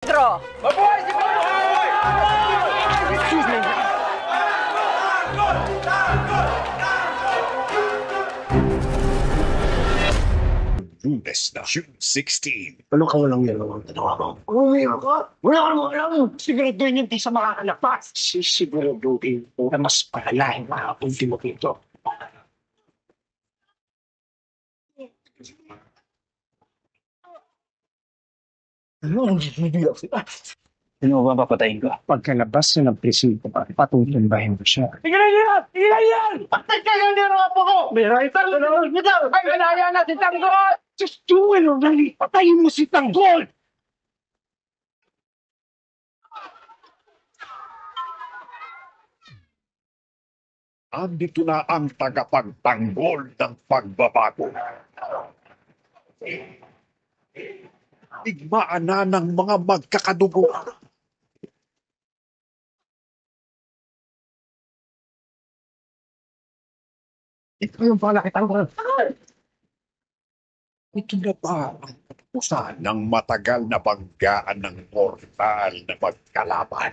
Pedro! Mabuhay si Pedro! Excuse me. Lunes na June 16. Ano ka walang yan ang tanawa mo? Umiyak ka? Wala ka naman alam. Siguraduhin hindi sa makakalapas. Sisiguraduhin ko na mas palalahin na ang ultimo dito. Ano ang bibiyak siya? Sino ba papatayin ko? Pagkalabas niya ng presinto, patutumbahin ko siya. Tigilan niyo yan! Tigilan niyo yan! Patay kayo ng nirapo ko! May rayta ka naman kita! Ay, malaya na si Tanggol! Just do it already! Patayin mo si Tanggol! Andito na ang tagapagtanggol ng pagbabago. Digmaan na ng mga magkakadugo. Ito yung pala kitang ko. Ito na ba ang katapusan ng matagal na banggaan ng mortal na magkalaban?